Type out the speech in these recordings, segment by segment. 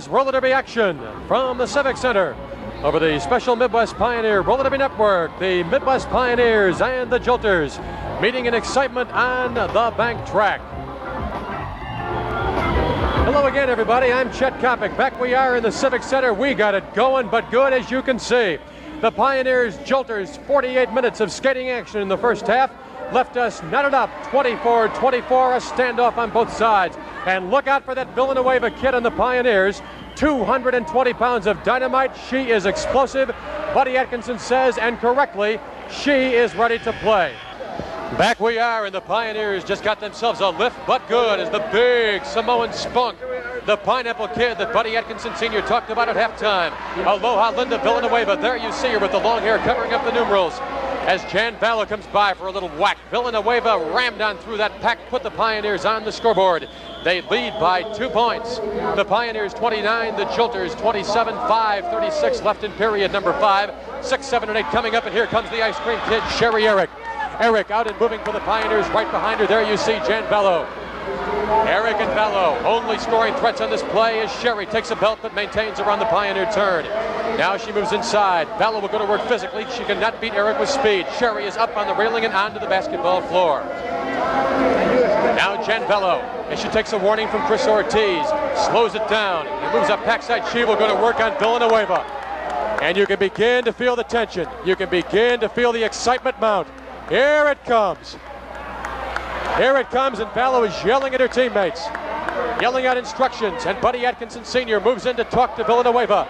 is roller derby action from the Civic Center over the special Midwest Pioneer Roller Derby Network. The Midwest Pioneers and the Jolters meeting in excitement on the bank track. Hello again, everybody. I'm Chet Kopic. Back we are in the Civic Center. We got it going, but good, as you can see. The Pioneers Jolters, 48 minutes of skating action in the first half, left us knotted up 24-24, a standoff on both sides. And look out for that Villanueva kid on the Pioneers. 220 pounds of dynamite. She is explosive. Buddy Atkinson says, and correctly, she is ready to play. Back we are, and the Pioneers just got themselves a lift, but good, as the big Samoan spunk, the Pineapple Kid that Buddy Atkinson Sr. talked about at halftime. Aloha Linda Villanueva. There you see her with the long hair covering up the numerals. As Jan Valla comes by for a little whack, Villanueva rammed on through that pack, put the Pioneers on the scoreboard. They lead by 2 points. The Pioneers 29, the Jolters 27, 5:36 left in period number 5. 6, 7, and 8 coming up, and here comes the Ice Cream Kid, Sherry Eric. Eric out and moving for the Pioneers. Right behind her, there you see Jan Bello. Eric and Bello only scoring threats on this play as Sherry takes a belt but maintains around the Pioneer turn. Now she moves inside. Bello will go to work physically. She cannot beat Eric with speed. Sherry is up on the railing and onto the basketball floor. Now Jan Bello, as she takes a warning from Chris Ortiz, slows it down and moves up backside. She will go to work on Villanueva. And you can begin to feel the tension. You can begin to feel the excitement mount. Here it comes. Here it comes, and Bello is yelling at her teammates, yelling out instructions, and Buddy Atkinson Sr. moves in to talk to Villanueva.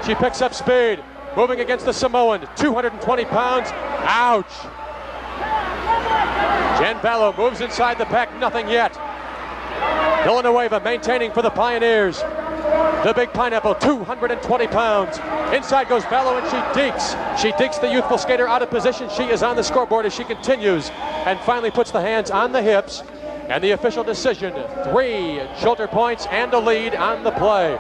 She picks up speed, moving against the Samoan, 220 pounds. Ouch! Jan Bello moves inside the pack, nothing yet. Villanueva maintaining for the Pioneers. The big Pineapple, 220 pounds. Inside goes Bello, and she dekes. She dekes the youthful skater out of position. She is on the scoreboard as she continues and finally puts the hands on the hips. And the official decision, 3 Jolter points and a lead on the play.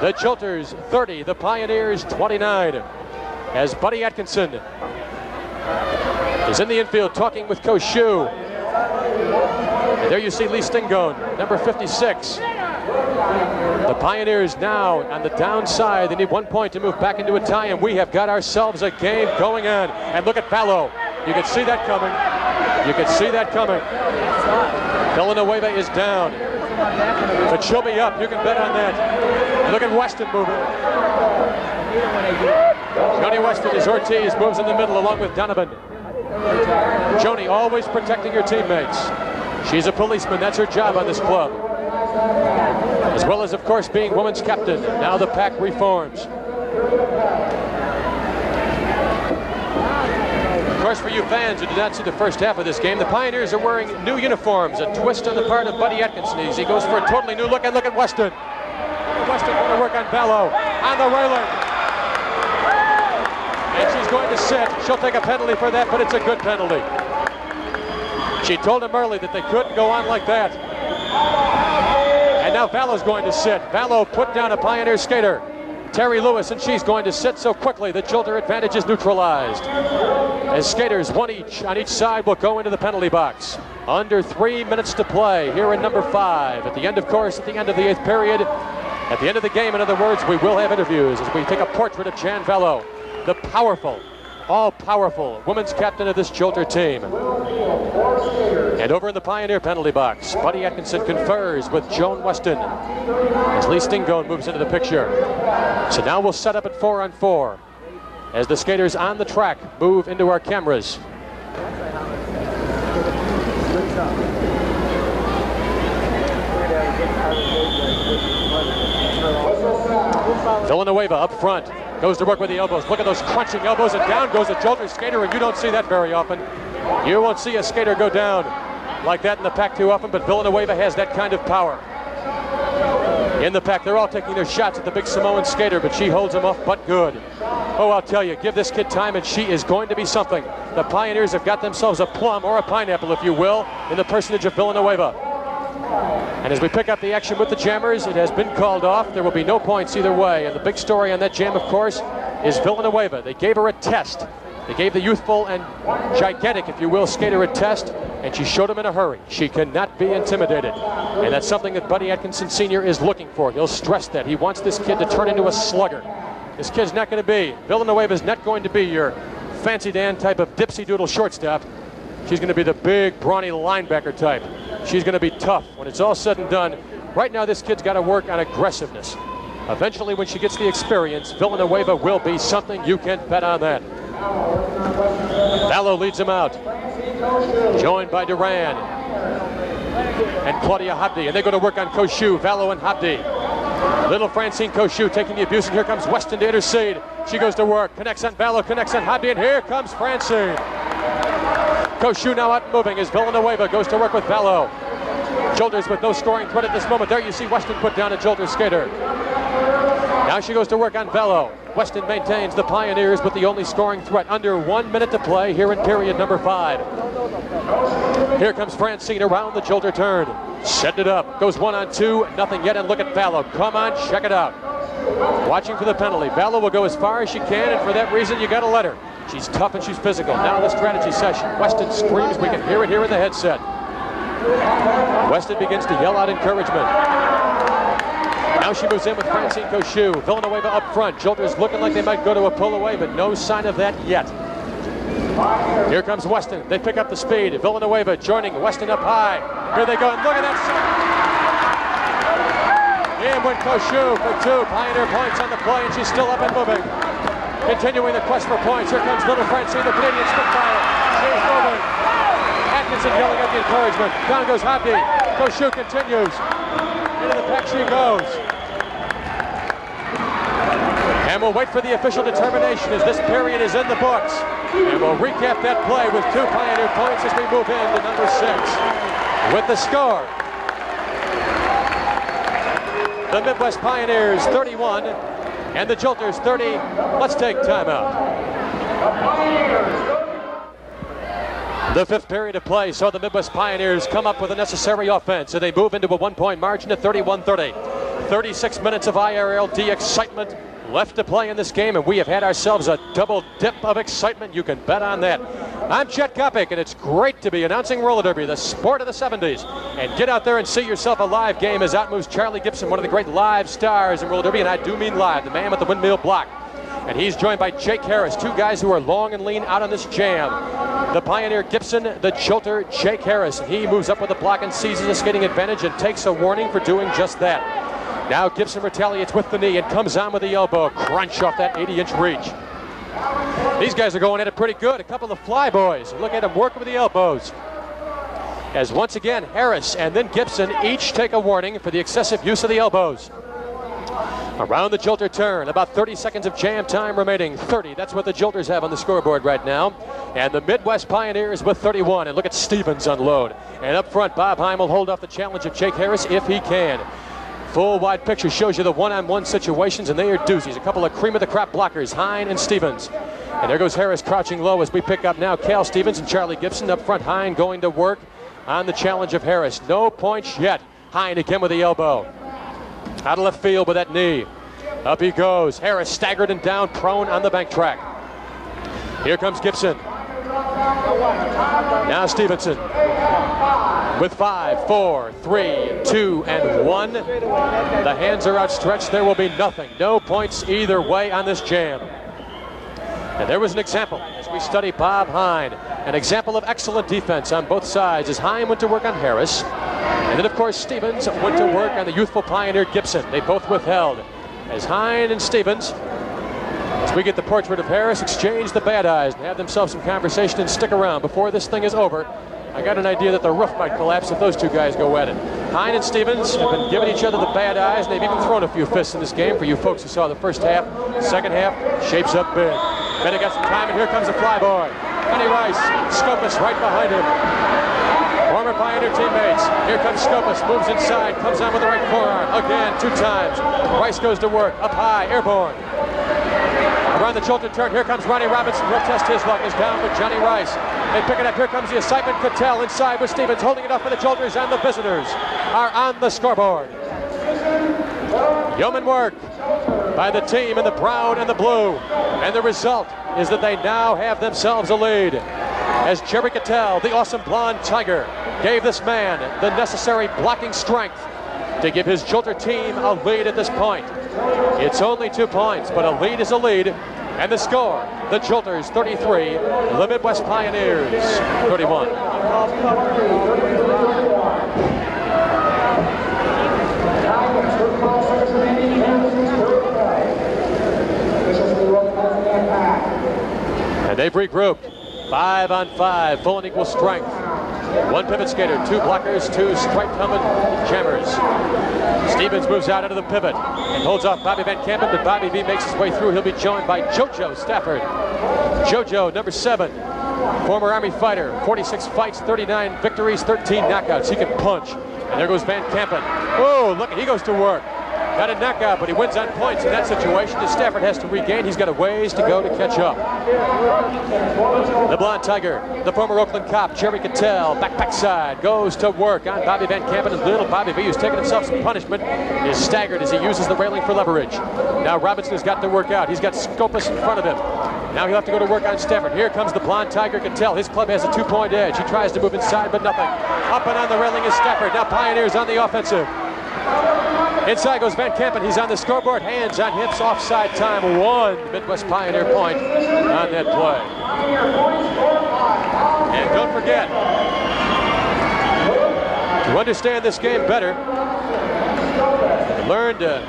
The Jolters 30, the Pioneers 29. As Buddy Atkinson is in the infield talking with Coach Shu. And there you see Lee Stingone, number 56. The Pioneers now on the downside. They need 1 point to move back into a tie, and we have got ourselves a game going on. And look at Bello. You can see that coming. You can see that coming. Villanueva is down, but she'll be up. You can bet on that. Look at Weston moving. Joni Weston as Ortiz moves in the middle along with Donovan. Joni always protecting her teammates. She's a policeman. That's her job on this club. As well as, of course, being women's captain. Now the pack reforms. Of course, for you fans who did not see the first half of this game, the Pioneers are wearing new uniforms. A twist on the part of Buddy Atkinson as he goes for a totally new look. And look at Weston. Weston going to work on Bello on the railing. And she's going to sit. She'll take a penalty for that, but it's a good penalty. She told him early that they couldn't go on like that. And now Vallo's going to sit. Vallo put down a Pioneer skater, Terry Lewis, and she's going to sit so quickly the Jolter advantage is neutralized. As skaters, 1 each on each side, will go into the penalty box. Under 3 minutes to play here in number 5. At the end, of course, at the end of the 8th period, at the end of the game, in other words, we will have interviews as we take a portrait of Jan Vallo, the powerful, all-powerful women's captain of this Jolter team. And over in the Pioneer penalty box, Buddy Atkinson confers with Joan Weston as Lee Stingone moves into the picture. So now we'll set up at 4-on-4 as the skaters on the track move into our cameras. Villanueva up front, goes to work with the elbows. Look at those crunching elbows, and down goes a Jolter skater, and you don't see that very often. You won't see a skater go down like that in the pack too often, but Villanueva has that kind of power. In the pack, they're all taking their shots at the big Samoan skater, but she holds them off, but good. Oh, I'll tell you, give this kid time, and she is going to be something. The Pioneers have got themselves a plum, or a pineapple, if you will, in the personage of Villanueva. And as we pick up the action with the jammers, it has been called off. There will be no points either way. And the big story on that jam, of course, is Villanueva. They gave her a test. They gave the youthful and gigantic, if you will, skater a test, and she showed him in a hurry. She cannot be intimidated. And that's something that Buddy Atkinson Sr. is looking for. He'll stress that. He wants this kid to turn into a slugger. This kid's not going to be, Villanueva's not going to be your fancy Dan type of dipsy doodle shortstop. She's going to be the big, brawny linebacker type. She's going to be tough when it's all said and done. Right now, this kid's got to work on aggressiveness. Eventually, when she gets the experience, Villanueva will be something. You can bet on that. Vallow leads him out, joined by Duran and Claudia Habdi, and they go to work on Koshu, Vallow and Habdi. Little Francine Koshu taking the abuse, and here comes Weston to intercede. She goes to work, connects on Vallow, connects on Habdi, and here comes Francine. Koshu now out and moving as Villanueva goes to work with Vallow. Jolters with no scoring threat at this moment. There you see Weston put down a Jolters skater. Now she goes to work on Vallow. Weston maintains the Pioneers with the only scoring threat. Under 1 minute to play here in period number 5. Here comes Francine around the Jolter turn. Set it up. Goes 1-on-2. Nothing yet. And look at Vallow. Come on, check it out. Watching for the penalty. Vallow will go as far as she can, and for that reason, you got to let her. She's tough and she's physical. Now the strategy session. Weston screams. We can hear it here in the headset. Weston begins to yell out encouragement. Now she moves in with Francine Koshu. Villanueva up front. Jolters looking like they might go to a pull away, but no sign of that yet. Here comes Weston. They pick up the speed. Villanueva joining Weston up high. Here they go, and look at that. In went Koshu for 2. Pioneer points on the play, and she's still up and moving. Continuing the quest for points. Here comes Little Francine, the Canadian Spitfire. She's moving. Atkinson yelling at the encouragement. Down goes Habdi. Koshu continues. Into the pack she goes. And we'll wait for the official determination as this period is in the books. And we'll recap that play with 2 Pioneer points as we move into number 6. With the score, the Midwest Pioneers 31 and the Jolters 30. Let's take timeout. The 5th period of play saw the Midwest Pioneers come up with the necessary offense, and they move into a 1-point margin at 31-30. 36 minutes of IRLD excitement left to play in this game, and we have had ourselves a double dip of excitement. You can bet on that. I'm Chet Kopic, and it's great to be announcing roller derby, the sport of the 70s. And get out there and see yourself a live game as out moves Charlie Gibson, one of the great live stars in roller derby, and I do mean live, the man with the windmill block. And he's joined by Jake Harris, 2 guys who are long and lean out on this jam. The Pioneer Gibson, the Jolter Jake Harris. And he moves up with the block and seizes a skating advantage and takes a warning for doing just that. Now Gibson retaliates with the knee and comes on with the elbow. Crunch off that 80-inch reach. These guys are going at it pretty good. A couple of fly boys. Look at them working with the elbows. As once again, Harris and then Gibson each take a warning for the excessive use of the elbows. Around the Jolter turn, about 30 seconds of jam time remaining. 30, that's what the Jolters have on the scoreboard right now. And the Midwest Pioneers with 31. And look at Stevens unload. And up front, Bob Heim will hold off the challenge of Jake Harris if he can. Full wide picture shows you the one-on-one situations, and they are doozies. A couple of cream of the crop blockers, Hine and Stevens. And there goes Harris crouching low as we pick up now Cal Stevens and Charlie Gibson. Up front, Hine going to work on the challenge of Harris. No points yet. Hine again with the elbow. Out of left field with that knee. Up he goes. Harris staggered and down, prone on the bank track. Here comes Gibson. Now Stevenson. With 5, 4, 3, 2, and 1. The hands are outstretched. There will be nothing. No points either way on this jam. And there was an example as we study Bob Hine. An example of excellent defense on both sides as Hine went to work on Harris. And then, of course, Stevens went to work on the youthful Pioneer Gibson. They both withheld. As Hine and Stevens, as we get the portrait of Harris, exchange the bad eyes and have themselves some conversation and stick around. Before this thing is over, I got an idea that the roof might collapse if those 2 guys go at it. Hine and Stevens have been giving each other the bad eyes, and they've even thrown a few fists in this game. For you folks who saw the first half, second half shapes up big. Bennett got some time, and here comes the fly boy. Johnny Rice, Scopus right behind him. Former Pioneer teammates. Here comes Scopus, moves inside, comes on with the right forearm. Again, 2 times. Rice goes to work, up high, airborne. Around the Jolter turn, here comes Ronnie Robinson. He'll test his luck. Is down with Johnny Rice. They pick it up. Here comes the assignment. Cattell inside with Stevens, holding it up for the Jolters, and the visitors are on the scoreboard. Yeoman work by the team in the brown and the blue. And the result is that they now have themselves a lead. as Jerry Cattell, the awesome blonde tiger, gave this man the necessary blocking strength to give his Jolter team a lead at this point. It's only 2 points, but a lead is a lead. And the score, the Jolters 33, the Midwest Pioneers 31. And they've regrouped. 5 on 5, full and equal strength. 1 pivot skater, 2 blockers, 2 striped helmet jammers. Stevens moves out into the pivot and holds off Bobby Van Kampen, but Bobby V makes his way through. He'll be joined by JoJo Stafford. JoJo, number 7, former Army fighter, 46 fights, 39 victories, 13 knockouts. He can punch. And there goes Van Kampen. Oh, look, he goes to work. Got a knockout, but he wins on points in that situation. As Stafford has to regain, he's got a ways to go to catch up. The blonde tiger, the former Oakland cop, Jerry Cattell, backside, goes to work on Bobby Van Kampen. And little Bobby V, who's taking himself some punishment, is staggered as he uses the railing for leverage. Now Robinson has got to work out. He's got Scopus in front of him. Now he'll have to go to work on Stafford. Here comes the blonde tiger Cattell. His club has a 2-point edge. He tries to move inside, but nothing. Up and on the railing is Stafford. Now Pioneers on the offensive. Inside goes Van Kampen. He's on the scoreboard. Hands on hips, offside time. 1 Midwest Pioneer point on that play. And don't forget, to understand this game better, learn to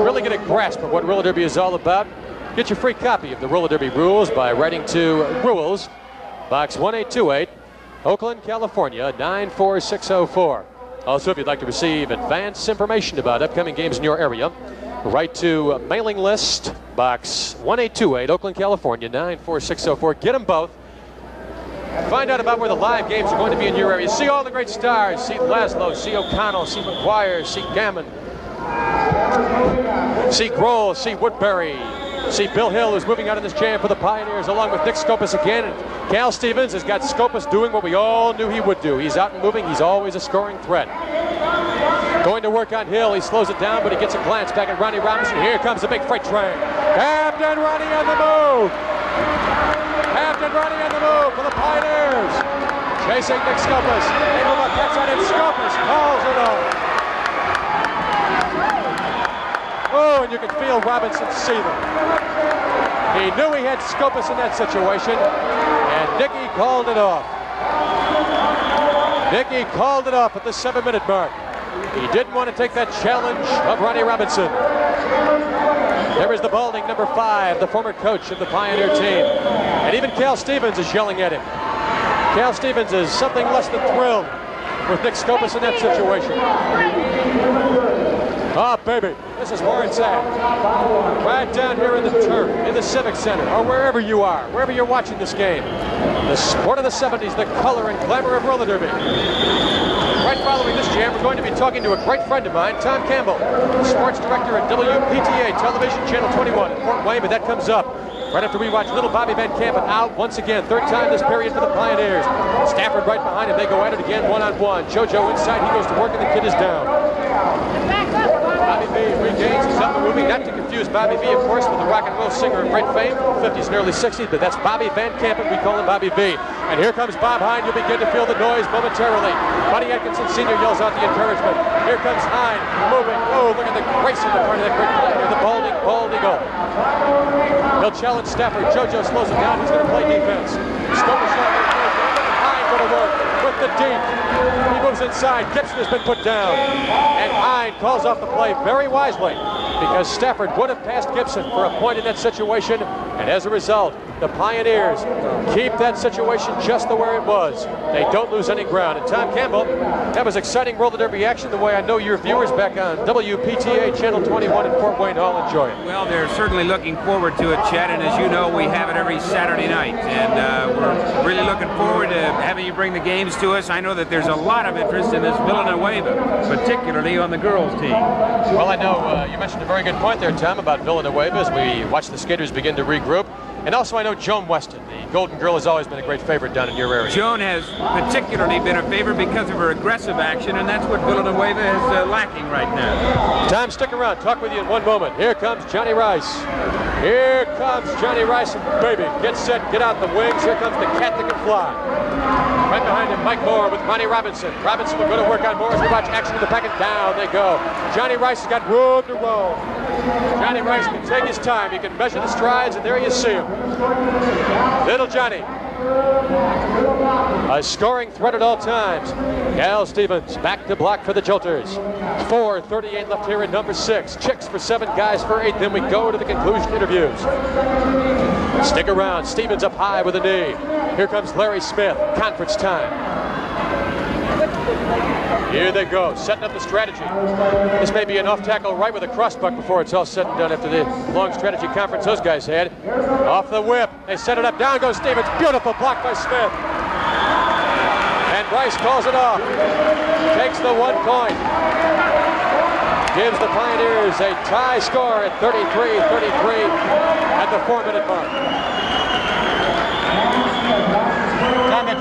really get a grasp of what roller derby is all about, get your free copy of the roller derby rules by writing to Rules, Box 1828, Oakland, California, 94604. Also, if you'd like to receive advance information about upcoming games in your area, write to Mailing List, Box 1828, Oakland, California, 94604. Get them both. Find out about where the live games are going to be in your area. See all the great stars. See Laszlo, see O'Connell, see McGuire, see Gammon, see Grohl, see Woodbury. See Bill Hill, who's moving out in this jam for the Pioneers, along with Nick Scopus again. And Cal Stevens has got Scopus doing what we all knew he would do. He's out and moving. He's always a scoring threat. Going to work on Hill. He slows it down, but he gets a glance back at Ronnie Robinson. Here comes the big freight train. Captain Ronnie on the move. Captain Ronnie on the move for the Pioneers. Chasing Nick Scopus. Engelbach gets on him. Scopus calls it off. Oh, and you can feel Robinson seething. He knew he had Scopus in that situation, and Nicky called it off. Nicky called it off at the 7-minute mark. He didn't want to take that challenge of Ronnie Robinson. There is the balding number 5, the former coach of the Pioneer team. And even Cal Stevens is yelling at him. Cal Stevens is something less than thrilled with Nick Scopus in that situation. Oh, baby, this is where it's at. Right down here in the turf, in the Civic Center, or wherever you are, wherever you're watching this game. The sport of the 70s, the color and glamour of roller derby. Right following this jam, we're going to be talking to a great friend of mine, Tom Campbell, sports director at WPTA Television, Channel 21 in Fort Wayne, but that comes up right after we watch little Bobby Van Kampen out once again. 3rd time this period for the Pioneers. Stafford right behind him. They go at it again, one-on-one. JoJo inside. He goes to work, and the kid is down. Bobby V regains. He's up and moving. Not to confuse Bobby V, of course, with the rock and roll singer of great fame, 50s and early 60s, but that's Bobby Van Kampen. We call him Bobby V. And here comes Bob Hine. You'll begin to feel the noise momentarily. Buddy Atkinson Sr. yells out the encouragement. Here comes Hine moving. Oh, look at the grace on the part of that great player. The bald eagle. He'll challenge Stafford. JoJo slows him down. He's going to play defense. Scopus shot. Hine go to work with the deep. He moves inside. Gibson has been put down. And Hine calls off the play very wisely, because Stafford would have passed Gibson for a point in that situation. And as a result, the Pioneers keep that situation just the way it was. They don't lose any ground. And Tom Campbell, that was exciting roller derby action, the way I know your viewers back on WPTA Channel 21 in Fort Wayne all enjoy it. Well, they're certainly looking forward to it, Chet, and as you know, we have it every Saturday night. And we're really looking forward to having you bring the games to us. I know that there's a lot of interest in this Villanueva, particularly on the girls' team. Well, I know you mentioned a very good point there, Tom, about Villanueva as we watch the skaters begin to regroup. And also, I know Joan Weston, the Golden Girl, has always been a great favorite down in your area. Joan has particularly been a favorite because of her aggressive action, and that's what Villanueva is lacking right now. Tom, stick around. Talk with you in one moment. Here comes Johnny Rice. Here comes Johnny Rice, and baby, get set, get out the wings. Here comes the cat that can fly. Right behind him, Mike Moore with Ronnie Robinson. Robinson will go to work on Moore as we watch action in the pack, and down they go. Johnny Rice has got room to roll. Johnny Rice can take his time. He can measure the strides, and there you see him. Little Johnny. A scoring threat at all times. Cal Stevens back to block for the Jolters. 4:38 left here in number 6. Chicks for 7, guys for 8. Then we go to the conclusion interviews. Stick around. Stevens up high with a knee. Here comes Larry Smith. Conference time. Here they go, setting up the strategy. This may be an off tackle right with a crossbuck before it's all said and done after the long strategy conference those guys had. Off the whip, they set it up, down goes Stevens. Beautiful block by Smith. And Rice calls it off. Takes the 1 point. Gives the Pioneers a tie score at 33-33 at the 4-minute mark.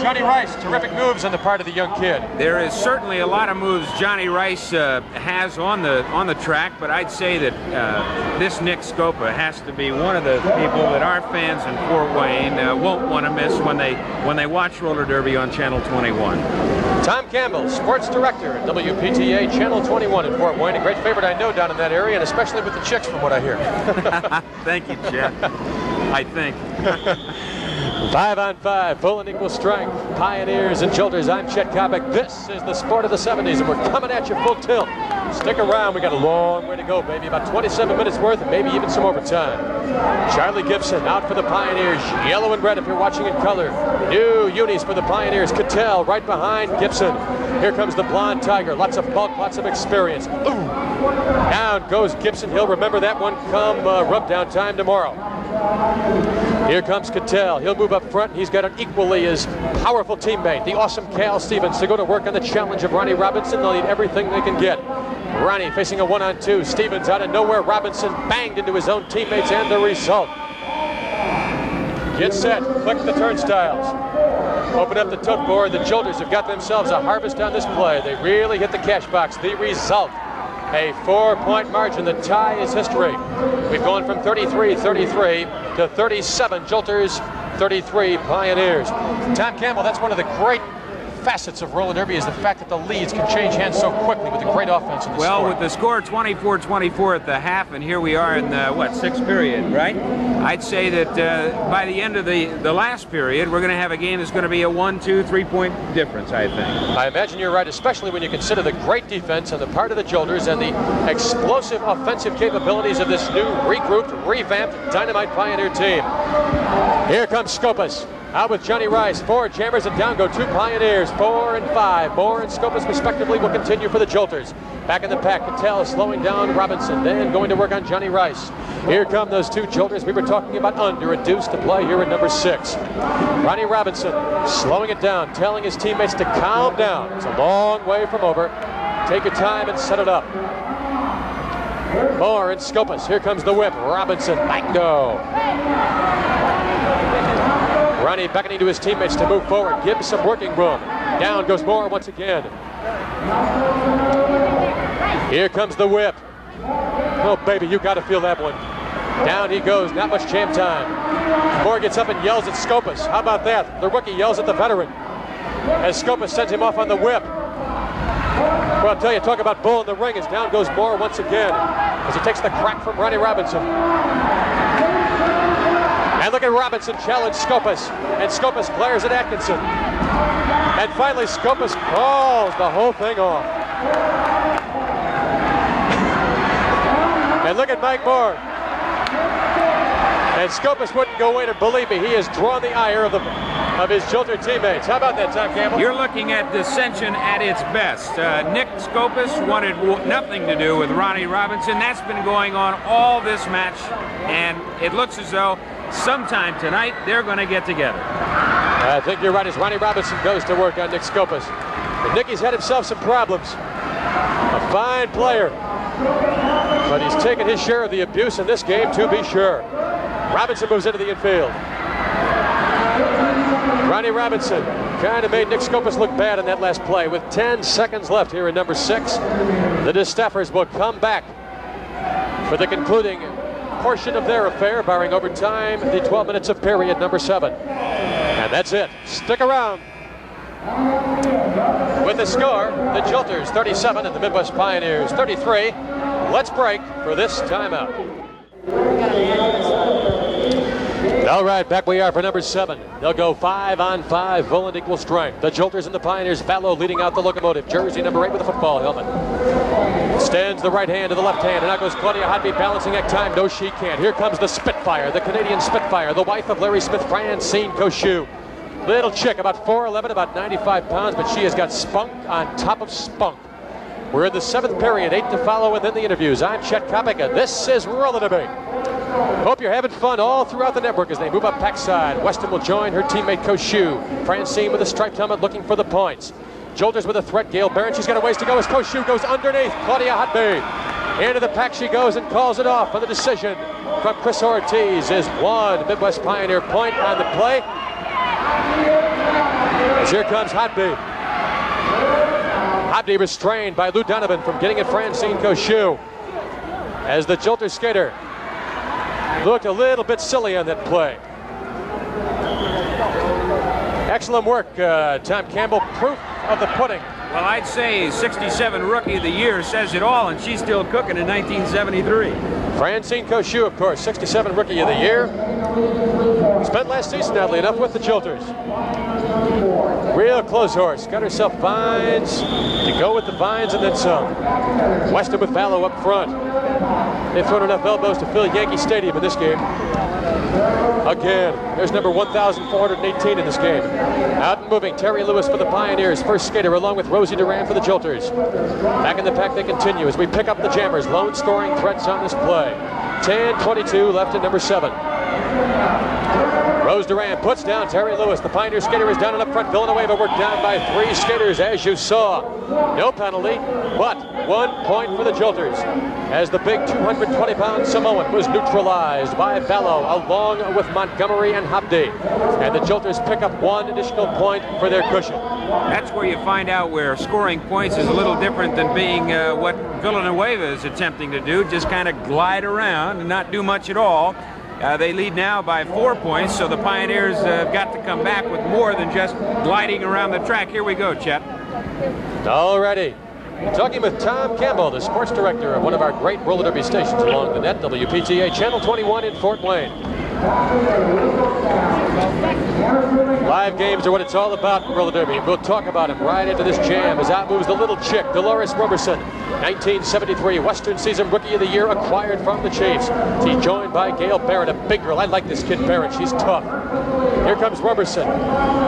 Johnny Rice, terrific moves on the part of the young kid. There is certainly a lot of moves Johnny Rice has on the track, but I'd say that this Nick Scopa has to be one of the people that our fans in Fort Wayne won't want to miss when they watch roller derby on Channel 21. Tom Campbell, sports director at WPTA Channel 21 in Fort Wayne, a great favorite I know down in that area, and especially with the chicks from what I hear. Thank you, Chet. I think. 5 on 5, full and equal strength. Pioneers and Jolters. I'm Chet Kopic. This is the sport of the 70s, and we're coming at you full tilt. Stick around. We got a long way to go, baby. About 27 minutes worth, and maybe even some overtime. Charlie Gibson out for the Pioneers. Yellow and red if you're watching in color. New unis for the Pioneers. Cattell right behind Gibson. Here comes the blonde tiger. Lots of bulk, lots of experience. Ooh. Down goes Gibson. He'll remember that one come rub down time tomorrow. Here comes Cattell. He'll move up front. He's got an equally as powerful teammate, the awesome Cal Stevens, to go to work on the challenge of Ronnie Robinson. They'll need everything they can get. Ronnie facing a 1-on-2. Stevens out of nowhere. Robinson banged into his own teammates, and the result. Get set. Click the turnstiles. Open up the tote board. The Jolters have got themselves a harvest on this play. They really hit the cash box. The result. A 4-point margin. The tie is history. We've gone from 33-33 to 37 Jolters, 33 Pioneers. Tom Campbell, that's one of the great facets of roller derby, is the fact that the leads can change hands so quickly with a great offense in the well, score. With the score 24-24 at the half, and here we are in the, sixth period, right? I'd say that by the end of the last period, we're going to have a game that's going to be a 1, 2, 3-point difference, I think. I imagine you're right, especially when you consider the great defense on the part of the Jolters and the explosive offensive capabilities of this new, regrouped, revamped Dynamite Pioneer team. Here comes Scopas. Out with Johnny Rice, 4 jammers, and down go 2 Pioneers, 4 and 5. Moore and Scopas respectively will continue for the Jolters. Back in the pack, Cattell slowing down Robinson, then going to work on Johnny Rice. Here come those 2 Jolters we were talking about under a deuce to play here at number 6. Ronnie Robinson slowing it down, telling his teammates to calm down. It's a long way from over. Take your time and set it up. Moore and Scopas, here comes the whip. Robinson, bingo. Ronnie beckoning to his teammates to move forward, give him some working room. Down goes Moore once again. Here comes the whip. Oh, baby, you got to feel that one. Down he goes, not much jam time. Moore gets up and yells at Scopas. How about that? The rookie yells at the veteran as Scopas sends him off on the whip. Well, I'll tell you, talk about bull in the ring as down goes Moore once again as he takes the crack from Ronnie Robinson. And look at Robinson challenge Scopas, and Scopas glares at Atkinson. And finally, Scopas calls the whole thing off. And look at Mike Moore. And Scopas wouldn't go in, and believe me, he has drawn the ire of his Jolter teammates. How about that, Tom Campbell? You're looking at dissension at its best. Nick Scopas wanted nothing to do with Ronnie Robinson. That's been going on all this match, and it looks as though sometime tonight they're going to get together. I think you're right as Ronnie Robinson goes to work on Nick Scopas. But Nicky's had himself some problems. A fine player, but he's taken his share of the abuse in this game, to be sure. Robinson moves into the infield. Ronnie Robinson kind of made Nick Scopus look bad in that last play. With 10 seconds left here in number 6, the DeSteffers will come back for the concluding portion of their affair, barring overtime, the 12 minutes of period number 7. And that's it. Stick around. With the score, the Jolters 37 and the Midwest Pioneers 33. Let's break for this timeout. All right, back we are for number 7. They'll go 5-on-5, full and equal strength. The Jolters and the Pioneers, Vallow leading out the locomotive. Jersey number 8 with a football helmet. Stands the right hand to the left hand, and now goes Claudia Hodby balancing at time. No, she can't. Here comes the Spitfire, the Canadian Spitfire, the wife of Larry Smith, Francine Cochou. Little chick, about 4'11", about 95 pounds, but she has got spunk on top of spunk. We're in the 7th period, 8 to follow within the interviews. I'm Chet Kopica. This is Roller Debate. Hope you're having fun all throughout the network as they move up backside. Weston will join her teammate Cochou. Francine with a striped helmet looking for the points. Jolters with a threat. Gail Barron, she's got a ways to go as Cochou goes underneath. Claudia Hodby. Into the pack she goes and calls it off for the decision from Chris Ortiz. Is 1 Midwest Pioneer point on the play. As here comes Hodby. Hodby restrained by Lou Donovan from getting at Francine Cochou. As the Jolter skater looked a little bit silly on that play. Excellent work, Tom Campbell. Proof of the pudding. Well, I'd say 67 Rookie of the Year says it all, and she's still cooking in 1973. Francine Cochou, of course, 67 Rookie of the Year. Spent last season, oddly enough, with the Jolters. Real close horse. Got herself vines to go with the vines and then some. Weston with Vallow up front. They've thrown enough elbows to fill Yankee Stadium in this game. Again, there's number 1,418 in this game. Out and moving, Terry Lewis for the Pioneers, first skater, along with Rosie Duran for the Jolters. Back in the pack they continue as we pick up the Jammers. Lone scoring threats on this play. 10:22 left in number 7. Rose Duran puts down Terry Lewis. The Pioneer skater is down and up front. Villanueva worked down by 3 skaters, as you saw. No penalty, but 1 point for the Jolters, as the big 220-pound Samoan was neutralized by Vallow, along with Montgomery and Hodby. And the Jolters pick up 1 additional point for their cushion. That's where you find out where scoring points is a little different than being what Villanueva is attempting to do, just kind of glide around and not do much at all. They lead now by 4 points, so the Pioneers have got to come back with more than just gliding around the track. Here we go, Chet. Alrighty. Talking with Tom Campbell, the sports director of one of our great roller derby stations along the net, WPTA Channel 21 in Fort Wayne. Live games are what it's all about in roller derby. We'll talk about him right into this jam as out moves the little chick, Dolores Roberson. 1973 Western Season Rookie of the Year, acquired from the Chiefs. She's joined by Gail Barron, a big girl. I like this kid Barron. She's tough. Here comes Roberson,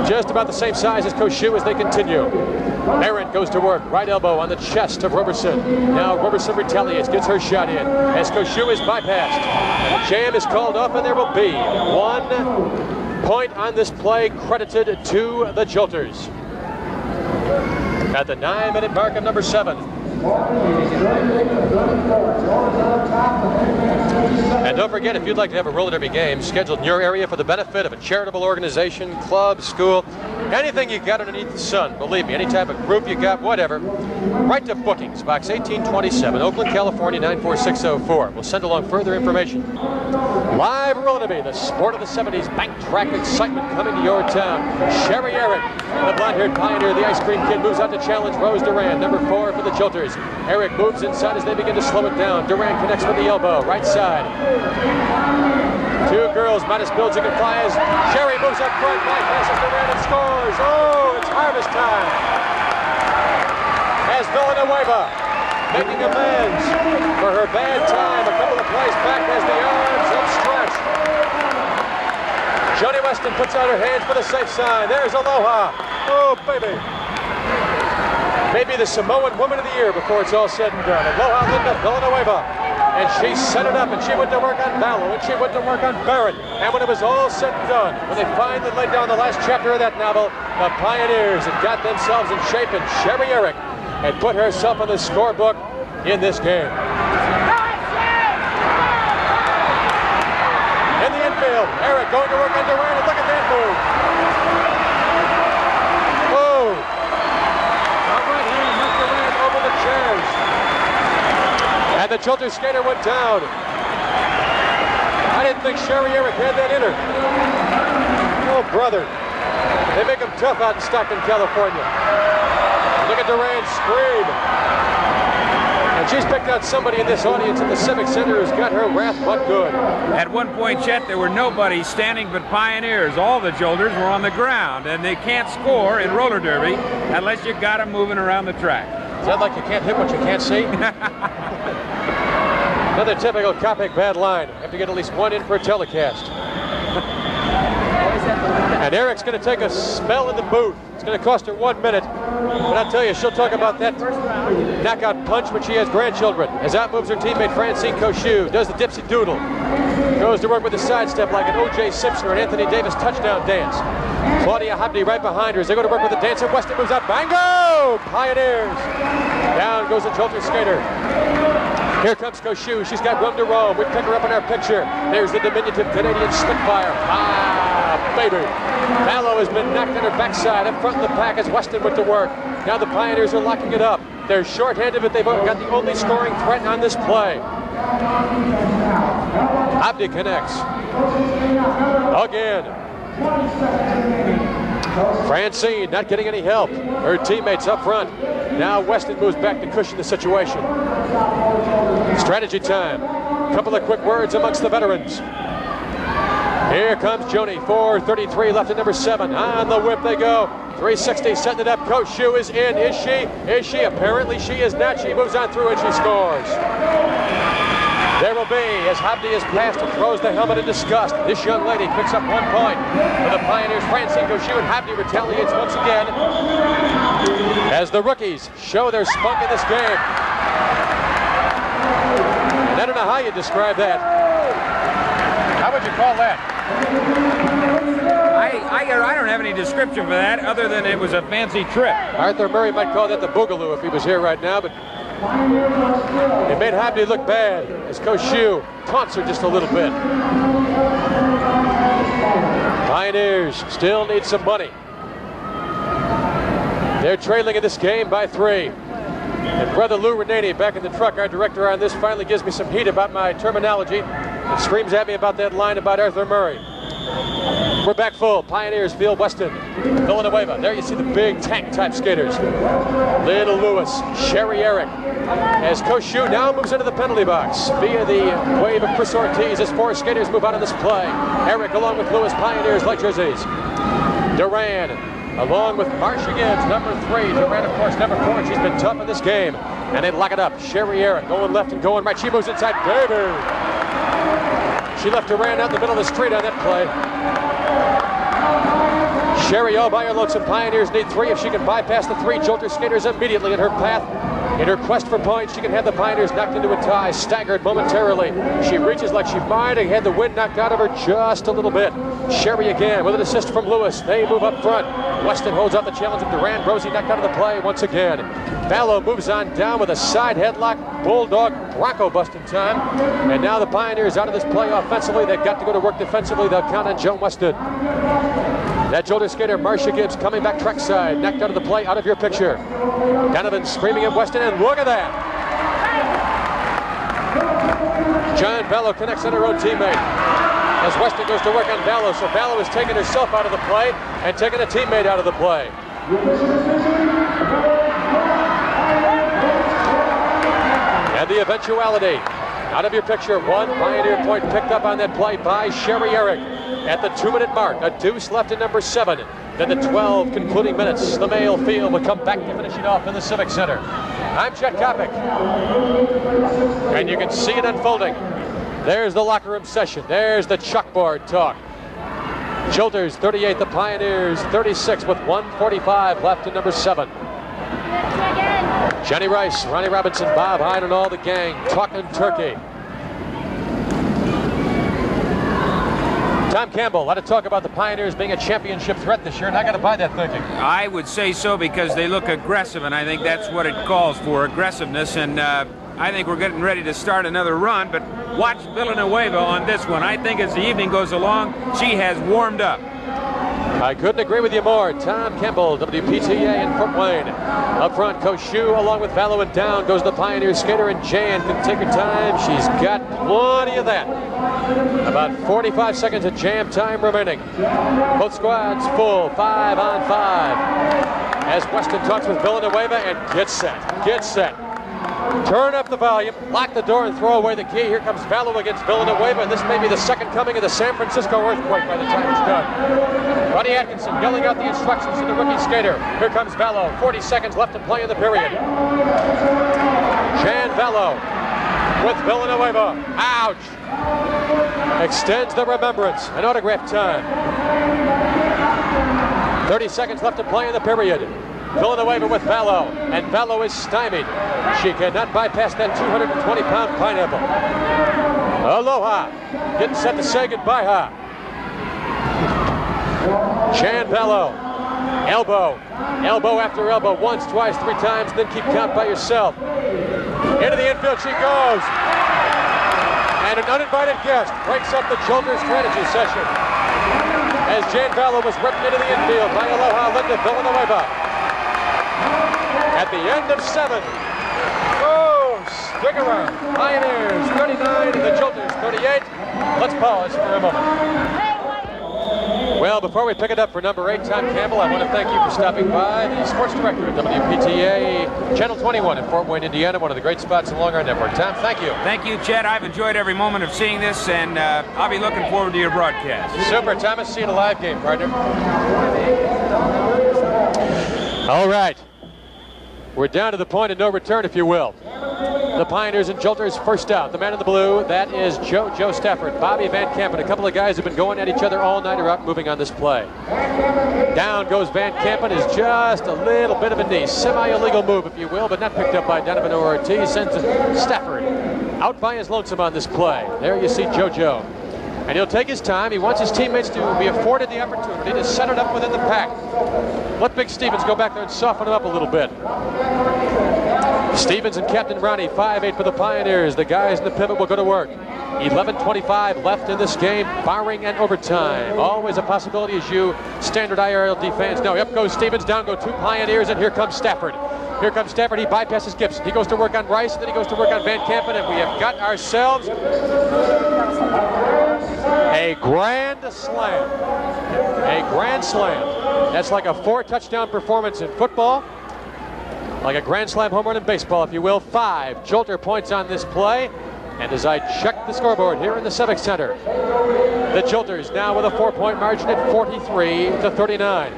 just about the same size as Cochou as they continue. Barron goes to work, right elbow on the chest of Roberson. Now Roberson retaliates, gets her shot in as Cochou is bypassed. And the jam is called off, and there will be 1 point on this play credited to the Jolters. At the 9-minute mark of number 7. And don't forget, if you'd like to have a roller derby game scheduled in your area for the benefit of a charitable organization, club, school, anything you got underneath the sun, believe me, any type of group you got, whatever, write to Bookings, Box 1827, Oakland, California, 94604. We'll send along further information. Live roller derby, the sport of the 70s, bank track excitement coming to your town. Sherry Eric, the blonde-haired Pioneer, the ice cream kid, moves out to challenge Rose Duran, number 4 for the Jolters. Eric moves inside as they begin to slow it down. Duran connects with the elbow, right side. 2 girls, Mattis builds and flies. Sherry moves up front, bypasses Duran and scores. Oh, it's harvest time. As Villanueva making amends for her bad time a couple of plays back as the arms upstretched. Joni Weston puts out her hands for the safe sign. There's Aloha. Oh, baby. Maybe the Samoan Woman of the Year before it's all said and done. Aloha Linda Villanueva. And she set it up, and she went to work on Vallow, and she went to work on Barrett. And when it was all said and done, when they finally laid down the last chapter of that novel, the Pioneers had got themselves in shape, and Sherry Eric had put herself on the scorebook in this game. In the to work on Durant, and look at that move. Oh! All right hand, left Durant over the chairs. And the Jolters skater went down. I didn't think Sherry Eric had that in her. Oh, brother. They make them tough out in Stockton, California. Look at Durant scream. And she's picked out somebody in this audience in the Civic Center who's got her wrath but good. At one point, Chet, there were nobody standing but Pioneers. All the Jolters were on the ground, and they can't score in roller derby unless you got them moving around the track. Is that like you can't hit what you can't see? Another typical Kopech bad line. You have to get at least one in per telecast. And Eric's going to take a spell in the booth. It's going to cost her 1 minute. But I'll tell you, she'll talk about that knockout punch when she has grandchildren. As out moves her teammate Francine Cochou, does the dipsy doodle. Goes to work with a sidestep like an O.J. Simpson or an Anthony Davis touchdown dance. Claudia Hobney right behind her as they go to work with the dance. And Weston moves out. Bango! Pioneers. Down goes the Jolter skater. Here comes Cochou. She's got room to roam. We pick her up in our picture. There's the diminutive Canadian Spitfire. Baby. Mallow has been knocked on her backside. Up front in the pack as Weston went to work. Now the Pioneers are locking it up. They're shorthanded, but they've got the only scoring threat on this play. Abdi connects. Again. Francine not getting any help. Her teammates up front. Now Weston moves back to cushion the situation. Strategy time. Couple of quick words amongst the veterans. Here comes Joni, 4:33 left at number 7. On the whip they go. 360, setting it up. Cochou is in. Is she? Is she? Apparently she is not. She moves on through and she scores. There will be, as Hobdy is passed and throws the helmet in disgust. This young lady picks up 1 point. For the Pioneers, Francine Cochou, and Hobdy retaliates once again. As the rookies show their spunk in this game. And I don't know how you describe that. How would you call that? I don't have any description for that other than it was a fancy trip. Arthur Murray might call that the boogaloo if he was here right now, but it made Hobdy look bad as Cochou taunts her just a little bit. Pioneers still need some money. They're trailing in this game by 3. And brother Lou Renani back in the truck, our director on this, finally gives me some heat about my terminology and screams at me about that line about Arthur Murray. We're back full. Pioneers field Weston, Villanueva. There you see the big tank-type skaters. Little Lewis, Sherry Eric. As Cochou now moves into the penalty box via the wave of Chris Ortiz as 4 skaters move out on this play. Eric along with Lewis, Pioneers like jerseys. Duran along with Marcia Gibbs, number 3. Duran, of course, number 4. She's been tough in this game. And they lock it up. Sherry Eric going left and going right. She moves inside. Baby! She left Duran out in the middle of the street on that play. Sherry all by her lonesome. Pioneers need 3. If she can bypass the 3 Jolter skaters immediately in her path, in her quest for points, she can have the Pioneers knocked into a tie, staggered momentarily. She reaches like she might have had the wind knocked out of her just a little bit. Sherry again with an assist from Lewis. They move up front. Weston holds out the challenge of Duran. Rosie knocked out of the play once again. Ballo moves on down with a side headlock. Bulldog Bronco busting time. And now the Pioneers out of this play offensively. They've got to go to work defensively. They'll count on Joe Weston. That Jolter skater, Marcia Gibbs, coming back trackside. Knocked out of the play, out of your picture. Donovan screaming at Weston, and look at that. John Ballo connects on her own teammate. As Weston goes to work on Ballo, so Ballo is taking herself out of the play and taking a teammate out of the play. And the eventuality. Out of your picture, 1 Pioneer point picked up on that play by Sherry Eric. At the 2-minute mark, a deuce left in number 7. Then the 12 concluding minutes, the male field will come back to finish it off in the Civic Center. I'm Chet Kopech. And you can see it unfolding. There's the locker room session. There's the chalkboard talk. Jolters 38, the Pioneers 36 with 1:45 left in number 7. Johnny Rice, Ronnie Robinson, Bob Hine, and all the gang talking turkey. Tom Campbell, a lot of talk about the Pioneers being a championship threat this year, and I got to buy that thinking. I would say so because they look aggressive, and I think that's what it calls for, aggressiveness. And I think we're getting ready to start another run, but watch Villanueva on this one. I think as the evening goes along, she has warmed up. I couldn't agree with you more. Tom Campbell, WPTA in Fort Wayne. Up front, Coach Shu along with Vallow, and down goes the Pioneer skater, and Jan can take her time. She's got plenty of that. About 45 seconds of jam time remaining. Both squads full, 5 on 5. As Weston talks with Villanueva and get set, get set. Turn up the volume, lock the door, and throw away the key. Here comes Vallow against Villanueva. This may be the second coming of the San Francisco earthquake by the time it's done. Ronnie Atkinson yelling out the instructions to the rookie skater. Here comes Vallow. 40 seconds left to play in the period. Jan Vallow with Villanueva. Ouch! Extends the remembrance. An autograph time. 30 seconds left to play in the period. Villanueva with Vallow, and Vallow is stymied. She cannot bypass that 220-pound pineapple. Aloha, getting set to say goodbye. Jan Vallow, elbow, elbow after elbow, once, twice, 3 times, then keep count by yourself. Into the infield she goes. And an uninvited guest breaks up the Jolters strategy session as Jan Vallow was ripped into the infield by Aloha Linda Villanueva. At the end of 7. Oh, stick around. Pioneers 39 and the Jolters 38. Let's pause for a moment. Well, before we pick it up for number 8, Tom Campbell, I want to thank you for stopping by. The sports director at WPTA, Channel 21 in Fort Wayne, Indiana, one of the great spots along our network. Tom, thank you. Thank you, Chet. I've enjoyed every moment of seeing this, and I'll be looking forward to your broadcast. Super, Thomas. See you in a live game, partner. All right. We're down to the point of no return, if you will. The Pioneers and Jolters first out. The man in the blue, that is Joe Stafford. Bobby Van Kampen, a couple of guys who've been going at each other all night, are out moving on this play. Down goes Van Kampen, is just a little bit of a knee. Semi-illegal move, if you will, but not picked up by Donovan Ortiz. Sends Stafford out by his lonesome on this play. There you see Joe. And he'll take his time. He wants his teammates to be afforded the opportunity to set it up within the pack. Let Big Stevens go back there and soften him up a little bit. Stevens and Captain Ronnie, 5'8" for the Pioneers. The guys in the pivot will go to work. 11:25 left in this game, barring an overtime. Always a possibility, as you standard IRLD fans know. Up goes Stevens, down go 2 Pioneers, and here comes Stafford. Here comes Stafford, he bypasses Gibson. He goes to work on Rice, and then he goes to work on Van Kampen, and we have got ourselves a grand slam. A grand slam. That's like a 4-touchdown performance in football. Like a grand slam home run in baseball, if you will. 5 Jolter points on this play. And as I check the scoreboard here in the Civic Center, the Jolters now with a 4-point margin at 43-39.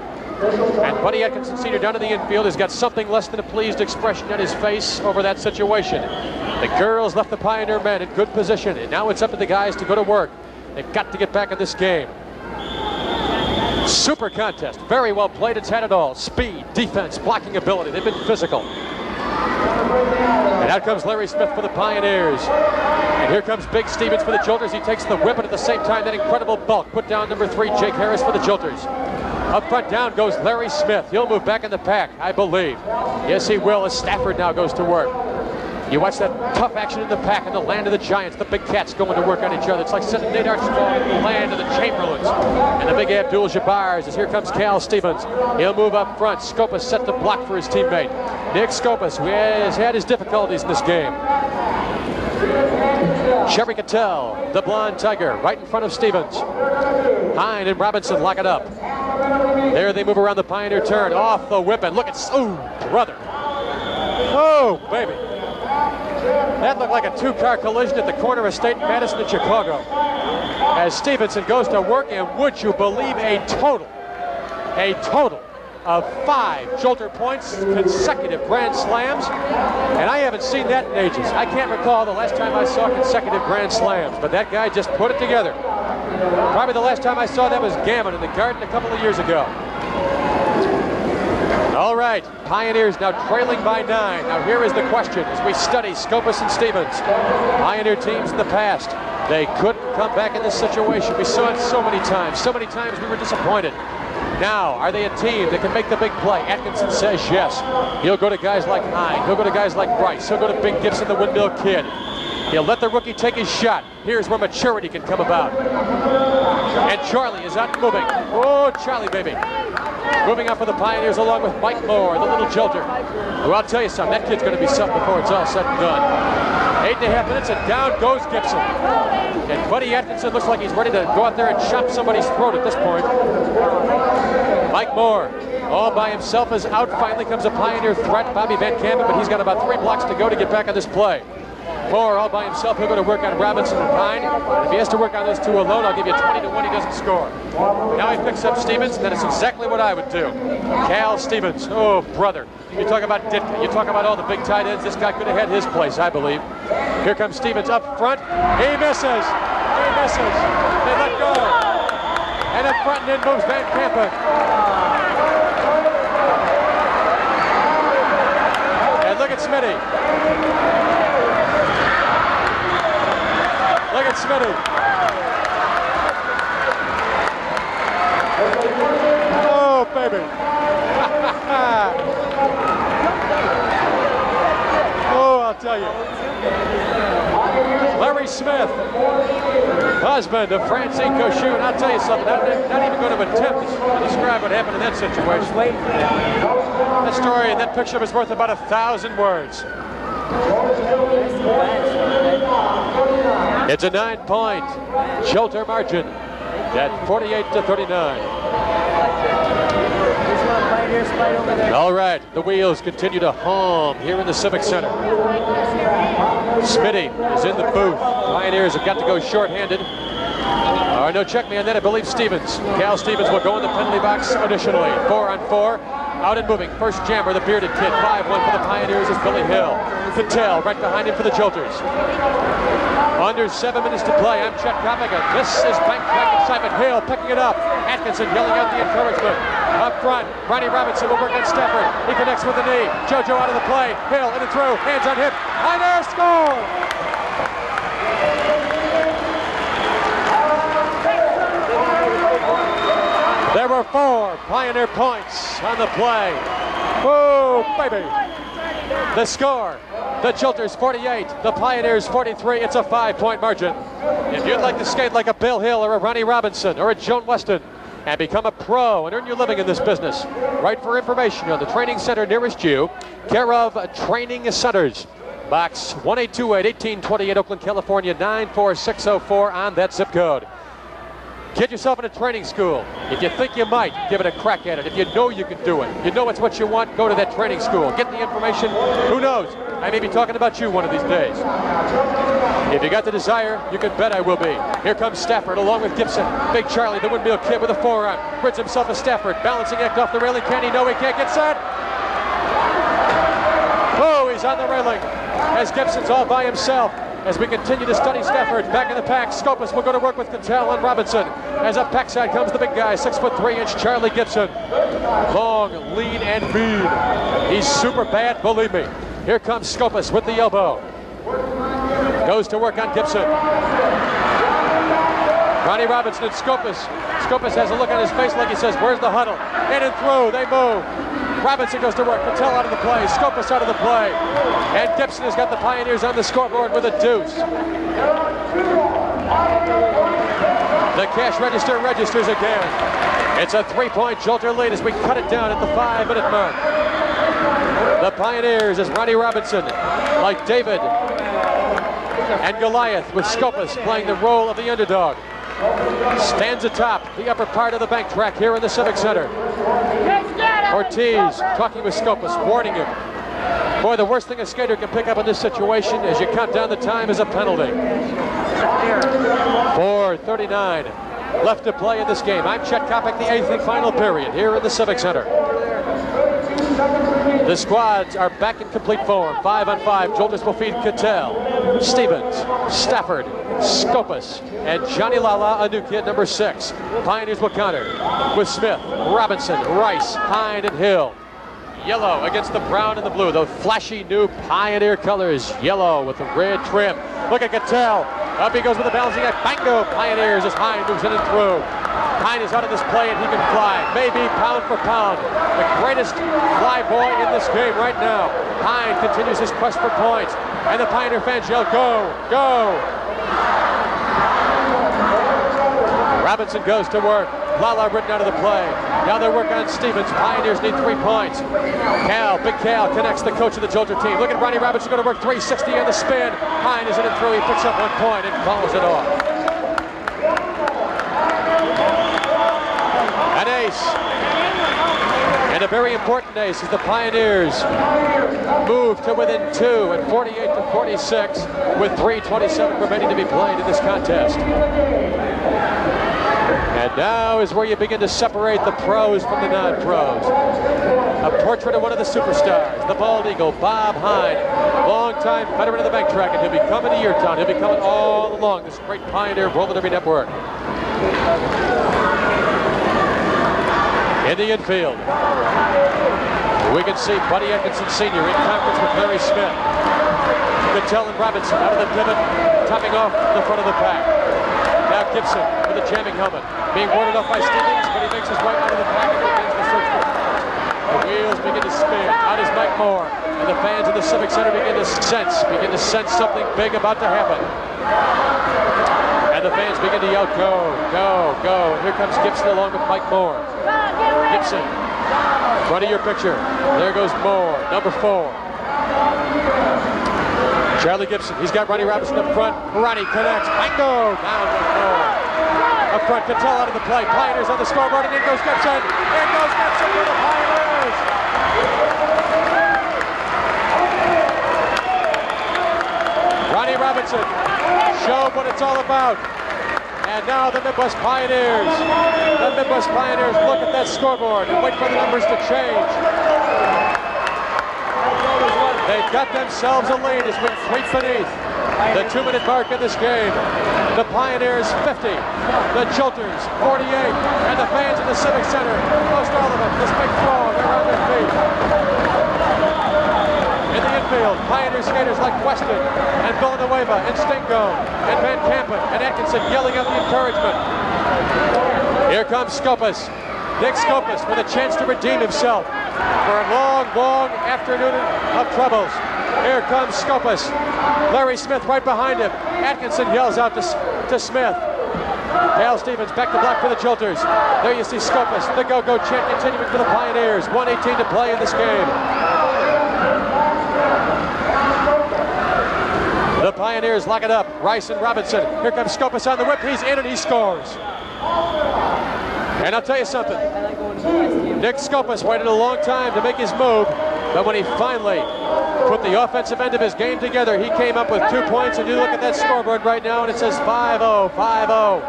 And Buddy Atkinson Sr. down in the infield has got something less than a pleased expression on his face over that situation. The girls left the Pioneer men in good position, and now it's up to the guys to go to work. They've got to get back in this game. Super contest, very well played. It's had it all. Speed, defense, blocking ability. They've been physical. And out comes Larry Smith for the Pioneers. And here comes Big Stevens for the Jolters. He takes the whip, and at the same time, that incredible bulk. Put down number 3, Jake Harris for the Jolters. Up front, down goes Larry Smith. He'll move back in the pack, I believe. Yes, he will, as Stafford now goes to work. You watch that tough action in the pack in the land of the Giants. The big cats going to work on each other. It's like sending Nate Archibald in the land of the Chamberlains and the big Abdul-Jabbars. As here comes Cal Stevens. He'll move up front. Skopas set to block for his teammate. Nick Skopas, who has had his difficulties in this game. Sherry Cattell, the blonde tiger, right in front of Stevens. Hine and Robinson lock it up. There they move around the Pioneer turn. Off the whip, and look at, oh, brother. Oh, baby. That looked like a 2-car collision at the corner of State and Madison in Chicago. As Stevenson goes to work, and would you believe a total of 5 Jolter points, consecutive grand slams. And I haven't seen that in ages. I can't recall the last time I saw consecutive grand slams, but that guy just put it together. Probably the last time I saw that was Gammon in the Garden a couple of years ago. All right, Pioneers now trailing by 9. Now here is the question as we study Skopas and Stevens. Pioneer teams in the past, they couldn't come back in this situation. We saw it so many times. So many times we were disappointed. Now, are they a team that can make the big play? Atkinson says yes. He'll go to guys like Hine. He'll go to guys like Rice. He'll go to Big Gibson, the windmill kid. He'll let the rookie take his shot. Here's where maturity can come about. And Charlie is out moving. Oh, Charlie, baby. Moving up for the Pioneers along with Mike Moore, the little jolter. Well, I'll tell you something. That kid's going to be something before it's all said and done. 8.5 minutes, and down goes Gibson. And Buddy Atkinson looks like he's ready to go out there and chop somebody's throat at this point. Mike Moore, all by himself, is out. Finally comes a Pioneer threat, Bobby Van Campen, but he's got about 3 blocks to go to get back on this play. Moore all by himself. He'll go to work on Robinson and Pine. If he has to work on those two alone, I'll give you 20 to 1 he doesn't score. Now he picks up Stevens, and that is exactly what I would do. Cal Stevens, oh brother. You talk about Ditka, you talk about all the big tight ends. This guy could have had his place, I believe. Here comes Stevens up front. He misses. He misses. They let go. And up front and in moves Van Campen. And look at Smitty. Look at Smitty. Oh, baby. Oh, I'll tell you. Larry Smith, husband of Francine Cochon. I'll tell you something. I'm not even going to attempt to describe what happened in that situation. That story and that picture was worth about 1,000 words. It's a 9-point Jolter margin at 48-39. All right, the wheels continue to hum here in the Civic Center. Smitty is in the booth. Pioneers have got to go shorthanded. No check me on that. I believe Stevens. Cal Stevens will go in the penalty box additionally. 4-on-4. Out and moving. First jammer, the bearded kid. 5-1 for the Pioneers is Billy Hill. Cattell right behind him for the Jolters. Under 7 minutes to play. I'm Chet Kopic. This is bank excitement. Hill picking it up. Atkinson yelling out the encouragement. Up front, Ronnie Robinson will work on Stafford. He connects with the knee. JoJo out of the play. Hill in and through. Hands on hip. Pioneer score! There were 4 Pioneer points on the play. Whoa, baby. The score, the Jolters 48, the Pioneers 43. It's a 5-point margin. If you'd like to skate like a Bill Hill or a Ronnie Robinson or a Joan Weston and become a pro and earn your living in this business, write for information on the training center nearest you, care of Training Centers. Box 1828, 1828, Oakland, California, 94604 on that zip code. Get yourself in a training school. If you think you might, give it a crack at it. If you know you can do it, you know it's what you want, go to that training school. Get the information. Who knows? I may be talking about you one of these days. If you got the desire, you can bet I will be. Here comes Stafford along with Gibson. Big Charlie, the windmill kid with a forearm. Grids himself as Stafford. Balancing act off the railing. Can he? No, he can't. Get set. Oh, he's on the railing. As Gibson's all by himself. As we continue to study Stafford, back in the pack, Scopus will go to work with Cattell and Robinson. As up backside comes the big guy, 6'3" Charlie Gibson. Long, lean, and mean. He's super bad, believe me. Here comes Scopus with the elbow. Goes to work on Gibson. Ronnie Robinson and Scopus. Scopus has a look on his face like he says, where's the huddle? In and through, they move. Robinson goes to work, Cattell out of the play, Scopus out of the play. And Gibson has got the Pioneers on the scoreboard with a deuce. The cash register registers again. It's a 3-point Jolter lead as we cut it down at the 5-minute mark. The Pioneers is Ronnie Robinson, like David and Goliath, with Scopus playing the role of the underdog. Stands atop the upper part of the bank track here in the Civic Center. Ortiz talking with Scopus, warning him. Boy, the worst thing a skater can pick up in this situation as you count down the time is a penalty. 4:39 left to play in this game. I'm Chet Kopic, the 8th and final period here in the Civic Center. The squads are back in complete form. 5-on-5. Jolters will feed Cattell, Stevens, Stafford, Scopus, and Johnny Lala, a new kid, number 6. Pioneers will counter with Smith, Robinson, Rice, Hine, and Hill. Yellow against the brown and the blue. The flashy new Pioneer colors. Yellow with the red trim. Look at Cattell. Up he goes with the balancing act. Bingo! Pioneers as Hine moves in and through. Hine is out of this play and he can fly. Maybe pound for pound. The greatest fly boy in this game right now. Hine continues his quest for points. And the Pioneer fans yell, go, go. Robinson goes to work. Lala written out of the play. Now they work on Stevens. Pioneers need 3 points. Big Cal connects the coach of the Jolter team. Look at Ronnie Robinson going to work 360 on the spin. Hine is in it through. He picks up 1 point and follows it off. An ace. And a very important ace as the Pioneers move to within 2 at 48-46 with 3:27 remaining to be played in this contest. And now is where you begin to separate the pros from the non-pros. A portrait of one of the superstars, the bald eagle, Bob Hine, longtime veteran of the bank track, and he'll be coming to your town. He'll be coming all along this great Pioneer Roller Derby network. In the infield, we can see Buddy Atkinson Sr. in conference with Larry Smith. Cattell and Robinson out of the pivot, topping off the front of the pack. Now Gibson with a jamming helmet, being warded off by Stevens, but he makes his way out of the pack and begins the search for points. The wheels begin to spin. Out is Mike Moore, and the fans in the Civic Center begin to sense something big about to happen. And the fans begin to yell, go, go, go. And here comes Gibson along with Mike Moore. Gibson, front of your picture. There goes Moore, number 4. Charlie Gibson, he's got Ronnie Robinson up front. Ronnie connects, bingo, down with Moore. Up front, Cattell out of the play. Pioneers on the scoreboard, and in goes Gibson. In goes Gibson for the Pioneers. Ronnie Robinson showed what it's all about. And now the Midwest Pioneers look at that scoreboard and wait for the numbers to change. They've got themselves a lead as we creep beneath the 2-minute mark in this game. The Pioneers 50, the Jolters 48, and the fans in the Civic Center, most all of them, this big throng, they're on their feet. In the infield, Pioneer skaters like Weston and Villanueva and Stingo and Van Kampen and Atkinson yelling out the encouragement. Here comes Skopas. Nick Skopas with a chance to redeem himself for a long, long afternoon of troubles. Here comes Skopas. Larry Smith right behind him. Atkinson yells out to Smith. Cal Stevens back to block for the Jolters. There you see Skopas. The go-go chant continuing for the Pioneers. 1:18 to play in this game. The Pioneers lock it up. Rice and Robinson. Here comes Skopas on the whip. He's in and he scores. And I'll tell you something. Nick Skopas waited a long time to make his move, but when he finally put the offensive end of his game together, he came up with 2 points, and you look at that scoreboard right now, and it says 5-0, 5-0,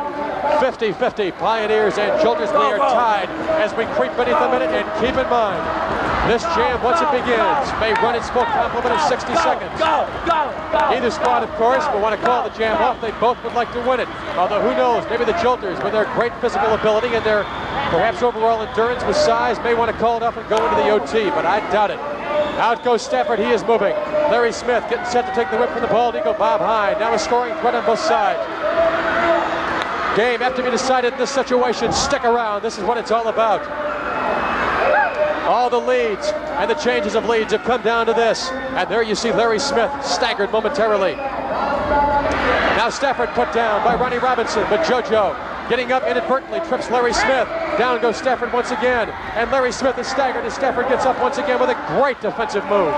50-50. Pioneers and Jolters, they are tied as we creep beneath a minute, and keep in mind, this jam, once it begins, may run its full complement of 60 seconds. Either squad, of course, will want to call the jam off. They both would like to win it. Although, who knows, maybe the Jolters, with their great physical ability and their perhaps overall endurance with size, may want to call it off and go into the OT, but I doubt it. Out goes Stafford, he is moving. Larry Smith getting set to take the whip from the bald eagle, Bob Hine. Now a scoring threat on both sides. Game have to be decided in this situation. Stick around, this is what it's all about. All the leads and the changes of leads have come down to this. And there you see Larry Smith staggered momentarily. Now Stafford put down by Ronnie Robinson, but JoJo getting up inadvertently trips Larry Smith. Down goes Stafford once again. And Larry Smith is staggered as Stafford gets up once again with a great defensive move.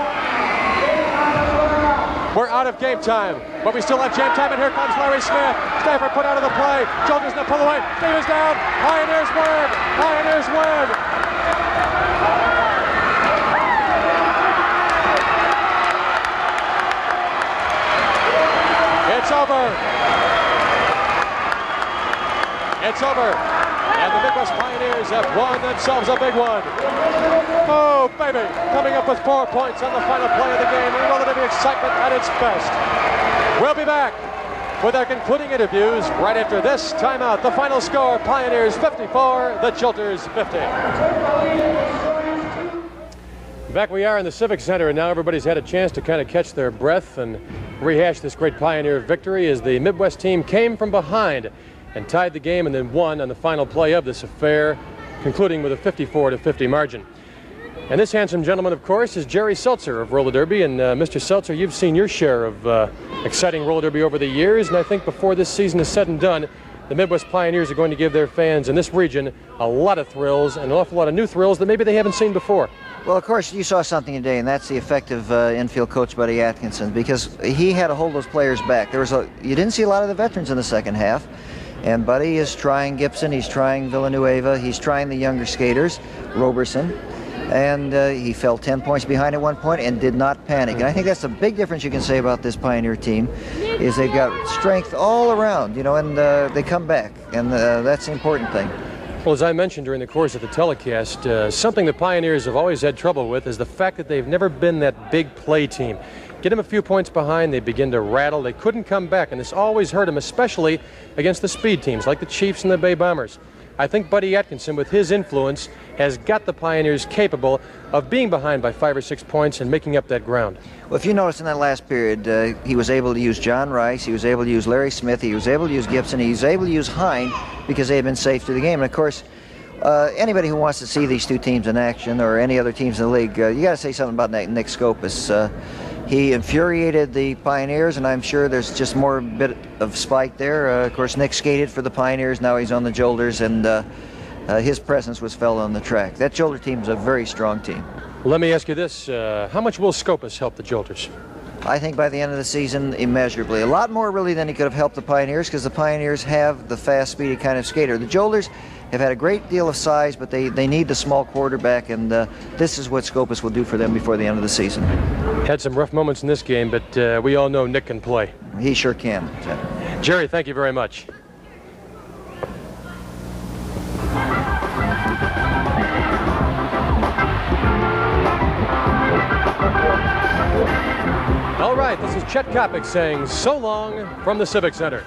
We're out of game time, but we still have jam time, and here comes Larry Smith. Stafford put out of the play. Jolters now pull away. Stevens down. Pioneers win. Pioneers win. It's over. It's over. And the Midwest Pioneers have won themselves a big one. Oh, baby. Coming up with 4 points on the final play of the game. And relative excitement at its best. We'll be back with our concluding interviews right after this timeout. The final score, Pioneers 54, the Jolters 50. Back we are in the Civic Center, and now everybody's had a chance to kind of catch their breath and rehash this great Pioneer victory as the Midwest team came from behind and tied the game and then won on the final play of this affair, concluding with a 54-50 margin. And this handsome gentleman, of course, is Jerry Seltzer of Roller Derby. And Mr. Seltzer, you've seen your share of exciting roller derby over the years, and I think before this season is said and done, the Midwest Pioneers are going to give their fans in this region a lot of thrills and an awful lot of new thrills that maybe they haven't seen before. Well, of course, you saw something today, and that's the effective infield coach, Buddy Atkinson, because he had to hold those players back. You didn't see a lot of the veterans in the second half, and Buddy is trying Gibson, he's trying Villanueva, he's trying the younger skaters, Roberson, and he fell 10 points behind at one point and did not panic. And I think that's the big difference you can say about this Pioneer team, is they've got strength all around, you know, and they come back, and that's the important thing. Well, as I mentioned during the course of the telecast, something the Pioneers have always had trouble with is the fact that they've never been that big play team. Get them a few points behind, they begin to rattle, they couldn't come back, and this always hurt them, especially against the speed teams like the Chiefs and the Bay Bombers. I think Buddy Atkinson, with his influence, has got the Pioneers capable of being behind by 5 or 6 points and making up that ground. Well, if you notice in that last period, he was able to use John Rice, he was able to use Larry Smith, he was able to use Gibson, he was able to use Hine because they had been safe through the game. And of course, anybody who wants to see these two teams in action, or any other teams in the league, you got to say something about Nick Scopus. He infuriated the Pioneers, and I'm sure there's just more bit of spite there. Of course, Nick skated for the Pioneers, now he's on the Jolters, and his presence was felt on the track. That Jolter team is a very strong team. Let me ask you this, how much will Scopus help the Jolters? I think by the end of the season, immeasurably. A lot more really than he could have helped the Pioneers, because the Pioneers have the fast, speedy kind of skater. The Jolters have had a great deal of size, but they need the small quarterback, and this is what Scopus will do for them before the end of the season. Had some rough moments in this game, but we all know Nick can play. He sure can. Jerry, thank you very much. All right, this is Chet Kopic saying so long from the Civic Center.